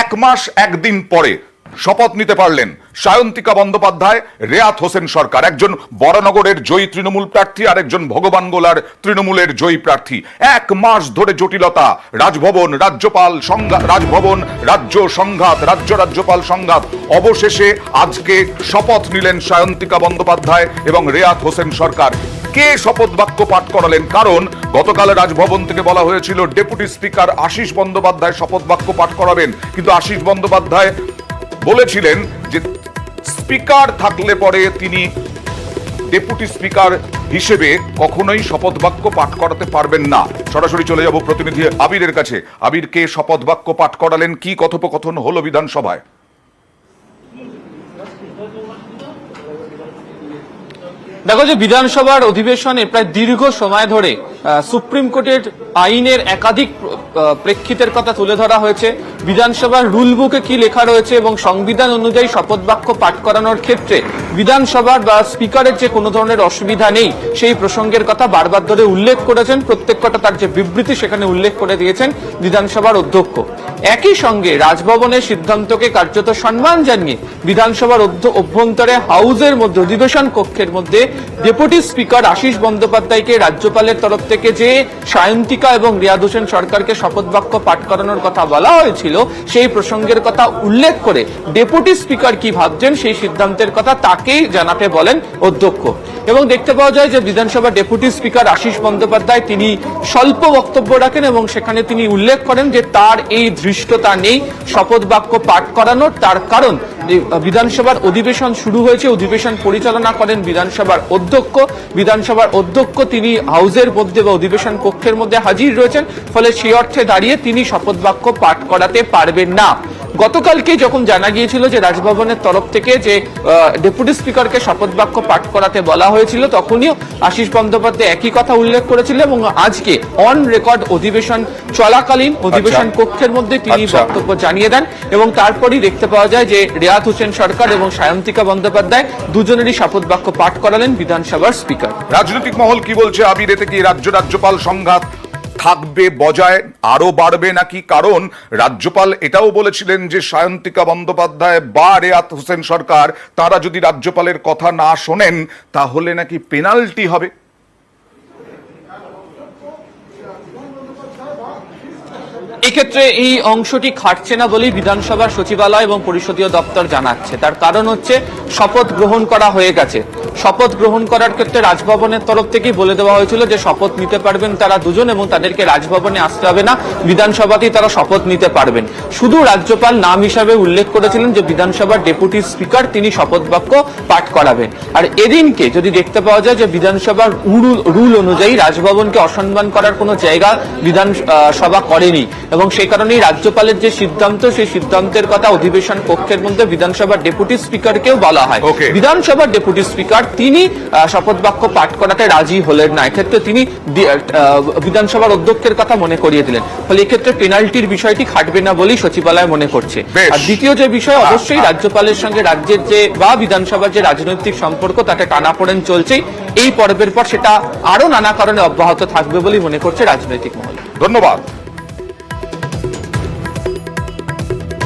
এক মাস একদিন পরে শপথ নিতে পারলেন সায়ন্তিকা বন্দ্যোপাধ্যায়, রেয়াত হোসেন সরকার, একজন বরানগরের জয়ী তৃণমূল প্রার্থী আর একজন ভগবানগোলার তৃণমূলের জয়ী প্রার্থী। এক মাস ধরে জটিলতা, রাজভবন, রাজ্যপাল রাজভবন, রাজ্য সংঘাত, রাজ্যপাল সংঘাত। অবশেষে আজকে শপথ নিলেন সায়ন্তিকা বন্দ্যোপাধ্যায় এবং রেয়াত হোসেন সরকার। কে শপথ বাক্য পাঠ করালেন? কারণ গতকাল রাজভবন থেকে বলা হয়েছিল ডেপুটি স্পিকার আশিস বন্দ্যোপাধ্যায় শপথ বাক্য পাঠ করাবেন, কিন্তু আশিস বন্দ্যোপাধ্যায় বলেছিলেন যে স্পিকার থাকলে পরে তিনি ডেপুটি স্পিকার হিসেবে কখনোই শপথ বাক্য পাঠ করাতে পারবেন না। সরাসরি চলে যাব প্রতিনিধি আবিরের কাছে। আবির, কে শপথ বাক্য পাঠ করালেন? কি কথোপকথন হলো বিধানসভায়? দেখো, যে বিধানসভার অধিবেশনে প্রায় দীর্ঘ সময় ধরে সুপ্রিম কোর্টের আইনের একাধিক প্রেক্ষিতের কথা তুলে ধরা হয়েছে। বিধানসভার রুল বুকে কি লেখা রয়েছে এবং সংবিধান অনুযায়ী শপথ বাক্য পাঠ করানোর ক্ষেত্রে বিধানসভার বা স্পিকারের যে কোনো ধরনের অসুবিধা নেই সেই প্রসঙ্গের কথা বারবার ধরে উল্লেখ করেছেন। প্রত্যেকটা তার যে বিবৃতি সেখানে উল্লেখ করে দিয়েছেন বিধানসভার অধ্যক্ষ। একই সঙ্গে রাজভবনের সিদ্ধান্তকে কার্যত সম্মান জানিয়ে বিধানসভার অভ্যন্তরে হাউসের মধ্যে অধিবেশন কক্ষের মধ্যে ডেপুটি স্পিকার আশিস বন্দ্যোপাধ্যায়কে রাজ্যপালের তরফ থেকে যে সায়ন্তিকা এবং রেয়াত হোসেন সরকারকে শপথ বাক্য পাঠ করানোর কথা বলা হয়েছিল সেই প্রসঙ্গের কথা উল্লেখ করে ডেপুটি স্পিকার কি ভাবছেন সেই সিদ্ধান্তের কথা তাকেই জানাতে বলেন অধ্যক্ষ। এবং দেখতে পাওয়া যায় যে বিধানসভা ডেপুটি স্পিকার আশিস বন্দ্যোপাধ্যায় তিনি স্বল্প বক্তব্য রাখেন এবং সেখানে তিনি উল্লেখ করেন যে তার এই ধৃষ্টতা নেই শপথ বাক্য পাঠ করানোর। তার কারণ বিধানসভার অধিবেশন শুরু হয়েছে, অধিবেশন পরিচালনা করেন বিধানসভার অধ্যক্ষ। বিধানসভার অধ্যক্ষ তিনি হাউসের মধ্যে বা অধিবেশন কক্ষের মধ্যে হাজির রয়েছেন, ফলে সেই অর্থে দাঁড়িয়ে তিনি শপথ বাক্য পাঠ করাতে পারবেন না। গতকালকে যখন জানা গিয়েছিল যে রাজভবনের তরফ থেকে যে ডেপুটি স্পিকারকে শপথ বাক্য পাঠ করাতে বলা হয়েছিল, তখনই আশিস বন্দ্যোপাধ্যায় একই কথা উল্লেখ করেছিলেন এবং আজকে অন রেকর্ড অধিবেশন চলাকালীন অধিবেশন কক্ষের মধ্যে তিনি বক্তব্য জানিয়ে দেন এবং তারপরই দেখতে পাওয়া যায় যে রেয়াত হোসেন সরকার এবং সায়ন্তিকা বন্দ্যোপাধ্যায় দুজনেরই শপথ বাক্য পাঠ করালেন বিধানসভার স্পিকার। রাজনৈতিক মহল কি বলছে আবির? এতে কি রাজ্যপাল সংঘাত থাকবে, বজায় আরো বাড়বে নাকি? কারণ রাজ্যপাল এটাও বলেছিলেন যে সায়ন্তিকা বন্দ্যোপাধ্যায় বা রেয়াত হোসেন সরকার তারা যদি রাজ্যপালের কথা না শোনেন তাহলে নাকি পেনাল্টি হবে। এক্ষেত্রে এই অংশটি খাটছে না বলেই বিধানসভার সচিবালয় এবং পরিষদীয় দপ্তর জানাচ্ছে। তার কারণ হচ্ছে শপথ গ্রহণ করা হয়ে গেছে। শপথ গ্রহণ করার ক্ষেত্রে রাজভবনের তরফ থেকেই বলে দেওয়া হয়েছিল যে শপথ নিতে পারবেন তারা দুজন এবং তাদেরকে রাজভবনে আসতে হবে না, বিধানসভাতেই তারা শপথ নিতে পারবেন। শুধু রাজ্যপাল নাম হিসাবে উল্লেখ করেছিলেন যে বিধানসভার ডেপুটি স্পিকার তিনি শপথ বাক্য পাঠ করাবেন। আর এদিনকে যদি দেখতে পাওয়া যায় যে বিধানসভার রুল অনুযায়ী রাজভবনকে অসম্মান করার কোনো জায়গা বিধানসভা করেনি এবং সেই কারণেই রাজ্যপালের যে সিদ্ধান্ত সেই সিদ্ধান্তের কথা অধিবেশন কক্ষের মধ্যে বিধানসভার ডেপুটি স্পিকারকেও বলা হয়। বিধানসভার ডেপুটি স্পিকার তিনি শপথ বাক্য পাঠ করাতে রাজি হলেন না। এক্ষেত্রে তিনি বিধানসভার অধ্যক্ষের কথা মনে করিয়ে দিলেন, ফলে এক্ষেত্রে পেনাল্টির বিষয়টি খাটবে না বলেই সচিবালয় মনে করছে। আর দ্বিতীয় যে বিষয়, অবশ্যই রাজ্যপালের সঙ্গে রাজ্যের যে বা বিধানসভার যে রাজনৈতিক সম্পর্ক তাতে টানাপোড়েন চলছেই। এই পর্বের পর সেটা আরো নানা কারণে অব্যাহত থাকবে বলেই মনে করছে রাজনৈতিক মহল। ধন্যবাদ।